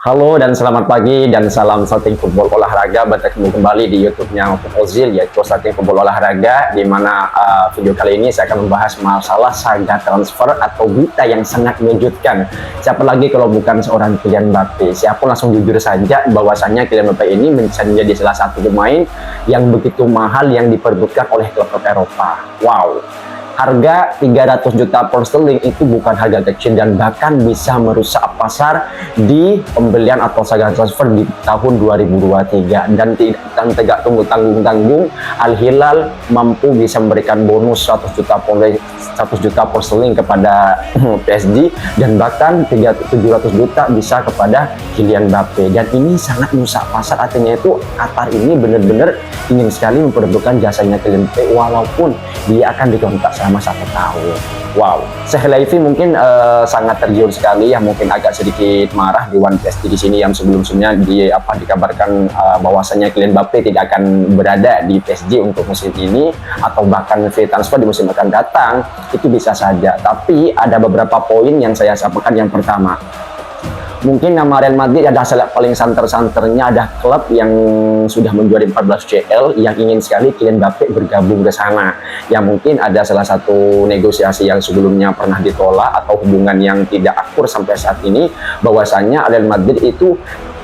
Halo dan selamat pagi dan salam salting football olahraga. Bertemu kembali di YouTube-nya Ozil, yaitu salting football olahraga, di mana video kali ini saya akan membahas masalah saga transfer atau berita yang sangat mengejutkan. Siapa lagi kalau bukan seorang Kylian Mbappe? Siapa langsung jujur saja bahwasannya Kylian Mbappe ini bisa menjadi salah satu pemain yang begitu mahal yang diperebutkan oleh klub-klub Eropa. Wow. Harga 300 juta pound sterling itu bukan harga kecil dan bahkan bisa merusak pasar di pembelian atau saga transfer di tahun 2023 dan tidak tanggung-tanggung Al Hilal mampu bisa memberikan bonus 100 juta pound sterling kepada PSG dan bahkan 700 juta bisa kepada Kylian Mbappe, dan ini sangat merusak pasar. Artinya itu Qatar ini benar-benar ingin sekali memperebutkan jasanya Kylian Mbappe walaupun dia akan dikontrak selama 1 tahun. Wow, Sheikh Laifi mungkin sangat tergiur sekali ya, mungkin agak sedikit marah di One PSG di sini yang sebelumnya dikabarkan bahwasanya Kylian Mbappe tidak akan berada di PSG untuk musim ini atau bahkan free transfer di musim akan datang. Itu bisa saja, tapi ada beberapa poin yang saya sampaikan. Yang pertama, mungkin nama Real Madrid ada paling santer-santernya, ada klub yang sudah menjuari 14 CL yang ingin sekali Kylian Mbappe bergabung ke sana. Yang mungkin ada salah satu negosiasi yang sebelumnya pernah ditolak atau hubungan yang tidak akur sampai saat ini, bahwasanya Real Madrid itu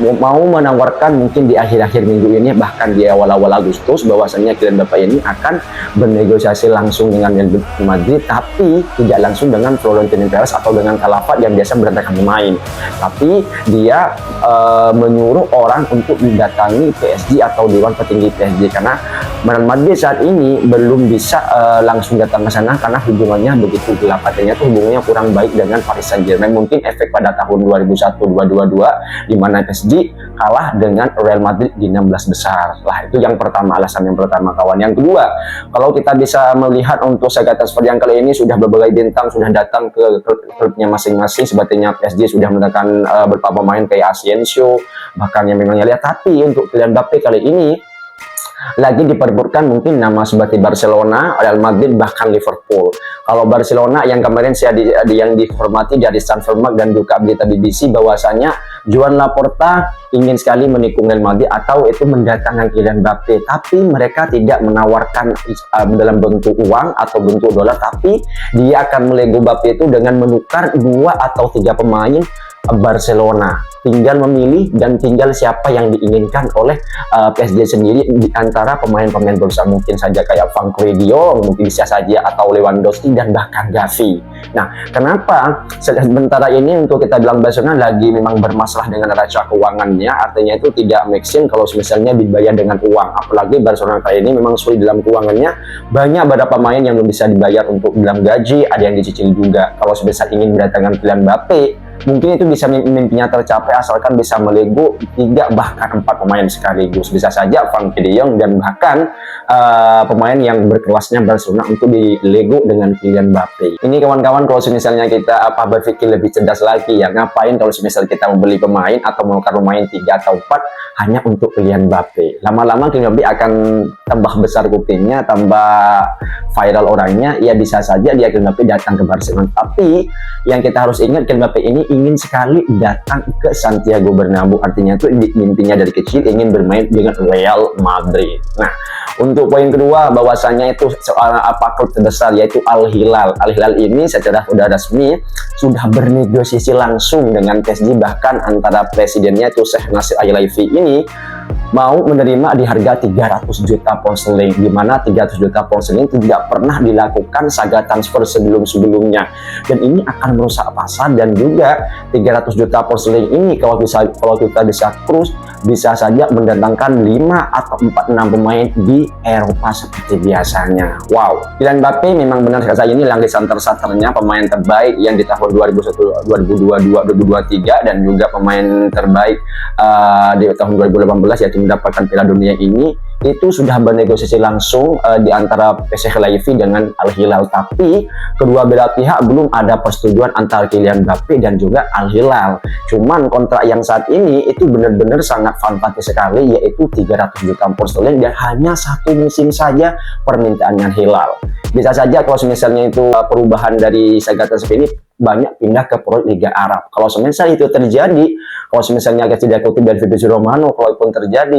mau menawarkan mungkin di akhir-akhir minggu ini, bahkan di awal-awal Agustus, bahwasanya Kylian Mbappe ini akan bernegosiasi langsung dengan Real Madrid, tapi tidak langsung dengan Florentino Perez atau dengan Calafat yang biasa berdatangkan pemain, tapi dia menyuruh orang untuk mendatangi PSG atau Dewan Petinggi PSG, karena Real Madrid saat ini belum bisa langsung datang ke sana karena hubungannya begitu gelap. Artinya itu hubungannya kurang baik dengan Paris Saint-Germain. Mungkin efek pada tahun 2001-2022 di mana PSG kalah dengan Real Madrid di 16 besar. Lah, itu yang pertama, alasan yang pertama, kawan. Yang kedua, kalau kita bisa melihat untuk saga transfer yang kali ini sudah berbagai bintang sudah datang ke klubnya masing-masing. Sepertinya PSG sudah mendatangkan beberapa pemain kayak Asensio, bahkan yang memang lihat. Tapi untuk Kylian Mbappe kali ini lagi diperebutkan mungkin nama seperti Barcelona, Real Madrid, bahkan Liverpool. Kalau Barcelona yang kemarin yang dihormati dari Transfermarkt dan juga berita BBC bahwasanya Joan Laporta ingin sekali menikung Real Madrid atau itu mendatangkan Kylian Mbappe, tapi mereka tidak menawarkan dalam bentuk uang atau bentuk dolar, tapi dia akan melego Mbappe itu dengan menukar 2 atau 3 pemain Barcelona. Tinggal memilih dan tinggal siapa yang diinginkan oleh PSG sendiri di antara pemain-pemain besar, mungkin saja kayak Frankie de Jong, mungkin bisa saja, atau Lewandowski dan bahkan Gavi. Nah, kenapa sementara ini untuk kita bilang Barcelona lagi memang bermasalah dengan neraca keuangannya, artinya itu tidak make sense kalau misalnya dibayar dengan uang. Apalagi Barcelona kali ini memang sulit dalam keuangannya, banyak beberapa pemain yang belum bisa dibayar untuk dalam gaji, ada yang dicicil juga. Kalau sebesar ingin mendatangkan Kylian Mbappe, mungkin itu bisa mimpinya tercapai asalkan bisa melego 3 bahkan 4 pemain sekaligus. Bisa saja Frankie de Jong dan bahkan pemain yang berkelasnya Barcelona untuk dilego dengan Kylian Mbappe. Ini kawan-kawan, kalau misalnya kita berpikir lebih cerdas lagi ya, ngapain kalau misalnya kita membeli pemain atau menukar pemain 3 atau 4 hanya untuk Kylian Mbappe. Lama-lama Kylian Mbappe akan tambah besar kupingnya, tambah viral orangnya, ya bisa saja dia Kylian Mbappe datang ke Barcelona. Tapi yang kita harus ingat, Kylian Mbappe ini ingin sekali datang ke Santiago Bernabeu, artinya itu mimpinya dari kecil ingin bermain dengan Real Madrid. Nah, untuk poin kedua, bahwasanya itu soal klub terbesar yaitu Al Hilal. Al Hilal ini secara sudah resmi sudah bernegosiasi langsung dengan PSG, bahkan antara presidennya itu Sheikh Nasser Al-Khelaifi ini mau menerima di harga 300 juta pound sterling, di mana 300 juta pound sterling tidak pernah dilakukan saga transfer sebelum-sebelumnya, dan ini akan merusak pasar. Dan juga 300 juta pound sterling ini kalau kita bisa cruise, bisa saja mendatangkan 5 atau 4-6 pemain di Eropa seperti biasanya. Wow, Kylian Mbappe memang benar kata ini lagi santer-santernya pemain terbaik yang di tahun 2022-2023 dan juga pemain terbaik di tahun 2018 yaitu mendapatkan Piala Dunia ini, itu sudah bernegosiasi langsung di antara Sheikh Laifi dengan Al Hilal. Tapi kedua belah pihak belum ada persetujuan antara Kylian Mbappe dan juga Al Hilal. Cuman kontrak yang saat ini itu benar-benar sangat fantastis sekali, yaitu 300 juta pound sterling dan hanya 1 musim saja permintaannya Hilal. Bisa saja kalau misalnya itu perubahan dari saga transfer ini banyak pindah ke pro Liga Arab. Kalau semisal itu terjadi, Kalau misalnya kita tidak kutip dari Fabrizio Romano, kalaupun terjadi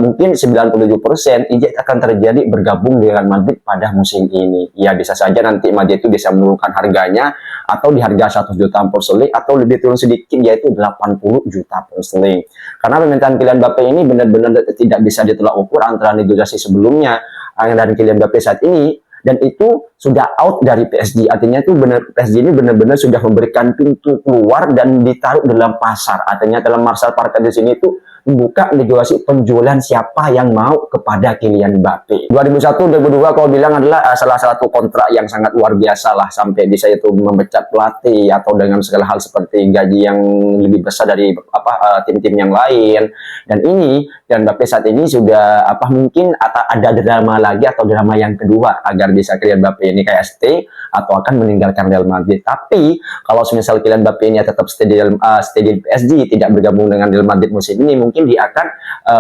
mungkin 97% Ijek akan terjadi bergabung dengan Madrid pada musim ini. Ya bisa saja nanti Madrid itu bisa menurunkan harganya atau di harga 100 juta pound sterling atau lebih turun sedikit yaitu 80 juta pound sterling. Karena permintaan Kylian Mbappe ini benar-benar tidak bisa ditolak ukur antara negosiasi sebelumnya dan Kylian Mbappe saat ini, dan itu sudah out dari PSG. Artinya itu benar, PSG ini benar-benar sudah memberikan pintu keluar dan ditaruh dalam pasar. Artinya dalam Marcel Parker di sini itu membuka negosiasi penjualan siapa yang mau kepada Kylian Mbappe. 2001-2002 kalau bilang adalah salah satu kontrak yang sangat luar biasa lah, sampai bisa itu memecat pelatih atau dengan segala hal seperti gaji yang lebih besar dari tim-tim yang lain. Dan ini Kylian Mbappe saat ini sudah mungkin ada drama lagi atau drama yang kedua agar bisa Kylian Mbappe ini kayak stay atau akan meninggalkan Real Madrid. Tapi kalau misal Kylian Mbappe ini tetap stay di PSG, tidak bergabung dengan Real Madrid musim ini, mungkin dia akan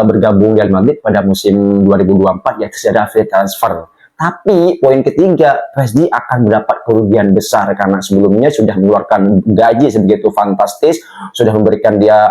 bergabung Real Madrid pada musim 2024 yaitu secara free transfer. Tapi poin ketiga, PSG akan mendapat kerugian besar karena sebelumnya sudah mengeluarkan gaji sebegitu fantastis, sudah memberikan dia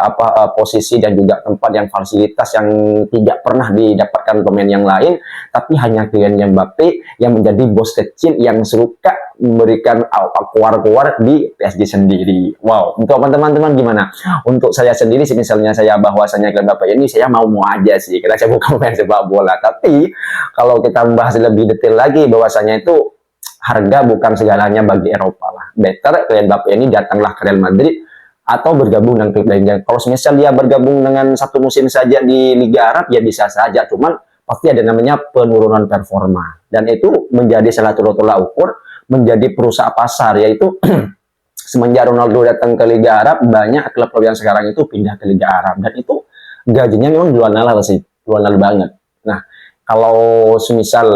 posisi dan juga tempat yang fasilitas yang tidak pernah didapatkan pemain yang lain, tapi hanya Kylian Mbappe yang menjadi bos kecil yang suka memberikan keluar-keluar di PSG sendiri. Wow, untuk teman-teman gimana? Untuk saya sendiri, misalnya saya bahwasanya Kylian Mbappe ini saya mau aja sih, karena saya bukan pemain sepak bola. Tapi kalau kita membahas lebih detail lagi, bahwasanya itu harga bukan segalanya bagi Eropa lah. Better Kylian Mbappe ini datanglah ke Real Madrid atau bergabung dengan klub lainnya. Kalau misal dia bergabung dengan satu musim saja di Liga Arab ya bisa saja, cuman pasti ada namanya penurunan performa, dan itu menjadi salah satu tolak ukur, menjadi perusahaan pasar, yaitu semenjak Ronaldo datang ke Liga Arab, banyak klub-klub yang sekarang itu pindah ke Liga Arab, dan itu gajinya memang jual banget. Nah, kalau semisal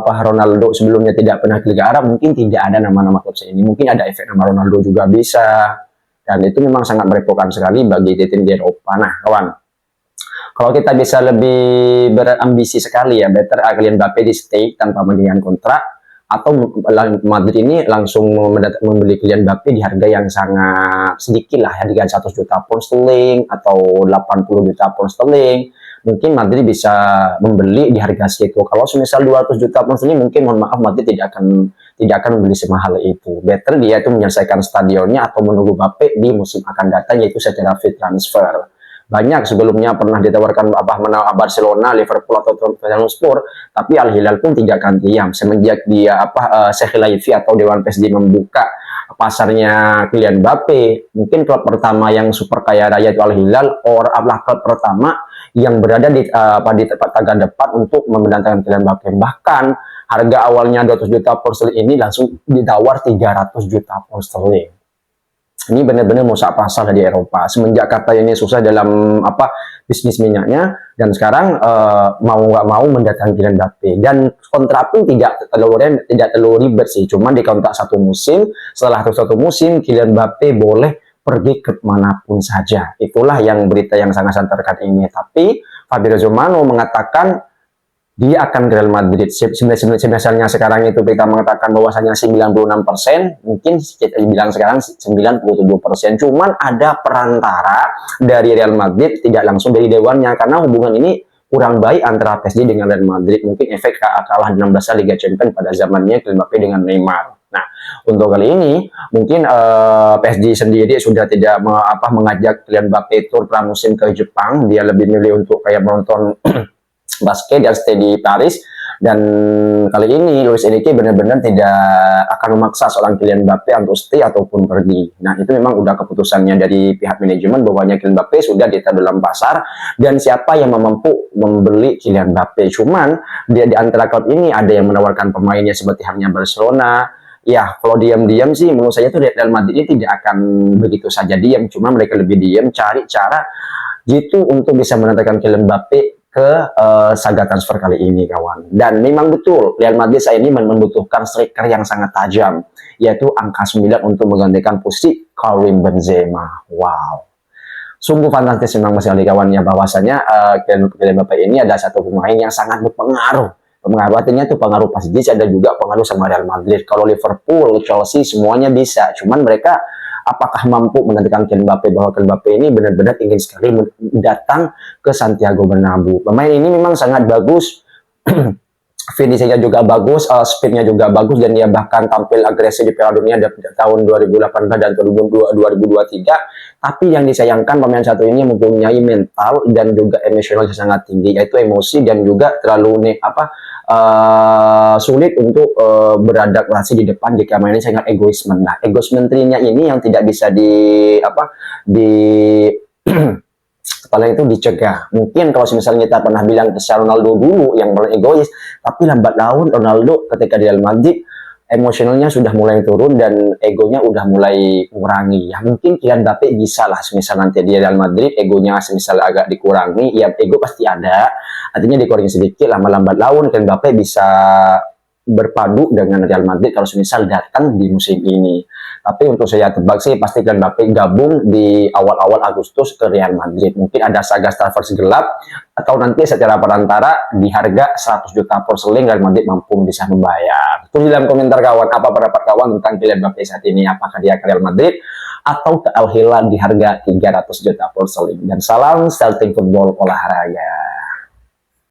Ronaldo sebelumnya tidak pernah ke Liga Arab, mungkin tidak ada nama-nama klub ini, mungkin ada efek nama Ronaldo juga bisa, dan itu memang sangat merepotkan sekali bagi tim di Eropa. Nah, kawan, kalau kita bisa lebih berambisi sekali ya, better Kylian Mbappe di stay tanpa meninggalkan kontrak, atau Madrid ini langsung membeli Kylian Mbappe di harga yang sangat sedikit lah ya, dengan 100 juta pound sterling atau 80 juta pound sterling. Mungkin Madrid bisa membeli di harga segitu. Kalau misal 200 juta pound sterling, mungkin mohon maaf Madrid tidak akan membeli semahal itu. Better dia itu menyelesaikan stadionnya atau menunggu Mbappe di musim akan datang, yaitu secara free transfer. Banyak sebelumnya pernah ditawarkan Barcelona, Liverpool atau Tottenham Hotspur, tapi Al Hilal pun tidak akan diam semenjak dia Sheikh Laifi atau Dewan PSG membuka pasarnya Kylian Mbappe. Mungkin klub pertama yang super kaya raya itu Al Hilal, adalah klub pertama yang berada di tempat tagar depan untuk mendatangkan Kylian Mbappe. Bahkan harga awalnya 200 juta pound sterling ini langsung ditawar 300 juta pound sterling. Ini benar-benar musak pasar di Eropa semenjak kata ini susah dalam bisnis minyaknya, dan sekarang mau nggak mau mendatangkan Kylian Mbappe, dan kontrak pun tidak terlalu ribet sih, cuma di kontrak satu musim. Setelah satu musim Kylian Mbappe boleh pergi ke manapun saja. Itulah yang berita yang sangat terkait ini. Tapi Fabrizio Romano mengatakan dia akan ke Real Madrid. Misalnya sekarang itu kita mengatakan bahwasanya 96%, mungkin kita bilang sekarang 97%. Cuman ada perantara dari Real Madrid, tidak langsung dari dewannya, karena hubungan ini kurang baik antara PSG dengan Real Madrid. Mungkin efek kalah 16 Liga Champions pada zamannya Kylian Mbappe dengan Neymar. Nah, untuk kali ini mungkin PSG sendiri sudah tidak mengajak Kylian Mbappe tur pramusim ke Jepang. Dia lebih milih untuk kayak menonton basket dan stay di Paris. Dan kali ini Luis Enrique benar-benar tidak akan memaksa seorang Kylian Mbappe untuk stay ataupun pergi. Nah, itu memang udah keputusannya dari pihak manajemen bahwanya Kylian Mbappe sudah ditaruh dalam pasar, dan siapa yang mampu membeli Kylian Mbappe. Cuman di antara klub ini ada yang menawarkan pemainnya seperti halnya Barcelona. Ya, kalau diam-diam sih menurut saya tuh Real Madrid ini tidak akan begitu saja diam, cuma mereka lebih diam cari cara gitu untuk bisa mendatangkan Kylian Mbappe ke saga transfer kali ini, kawan. Dan memang betul Real Madrid saat ini membutuhkan striker yang sangat tajam, yaitu angka 9 untuk menggantikan posisi Karim Benzema. Wow, sungguh fantastis memang sekali kawannya, bahwasanya Kylian Mbappe ini ada satu pemain yang sangat berpengaruh. Artinya itu pengaruh pasti ada juga pengaruh sama Real Madrid. Kalau Liverpool, Chelsea semuanya bisa, cuman mereka apakah mampu menantikan Kylian Mbappe, bahwa Kylian Mbappe ini benar-benar ingin sekali datang ke Santiago Bernabeu. Pemain ini memang sangat bagus. Finishingnya juga bagus, speednya juga bagus, dan dia bahkan tampil agresif di Piala Dunia di tahun 2018 dan 2023. Tapi yang disayangkan pemain satu ini mempunyai mental dan juga emosional yang sangat tinggi, yaitu emosi dan juga terlalu sulit untuk beradaptasi di depan jika mainnya sangat egoisme. Nah, egoismentrinya ini yang tidak bisa di paling itu dicegah. Mungkin kalau misalnya kita pernah bilang Cristiano Ronaldo dulu yang paling egois, tapi lambat laun Ronaldo ketika di Real Madrid emosionalnya sudah mulai turun dan egonya udah mulai mengurangi. Ya mungkin Kylian Mbappe bisa lah, misal nanti di Real Madrid egonya misal agak dikurangi, ya ego pasti ada, artinya dikurangi sedikit, lambat laun Kylian Mbappe bisa berpadu dengan Real Madrid kalau misal datang di musim ini. Tapi untuk saya tebak sih pasti Kylian Mbappe gabung di awal-awal Agustus ke Real Madrid. Mungkin ada saga transfer gelap atau nanti secara perantara di harga 100 juta per seling Real Madrid mampu bisa membayar. Tulis dalam komentar kawan, apa pendapat kawan tentang Kylian Mbappe saat ini? Apakah dia ke Real Madrid atau ke Al Hilal di harga 300 juta per seling? Dan salam Celtic Football olahraga.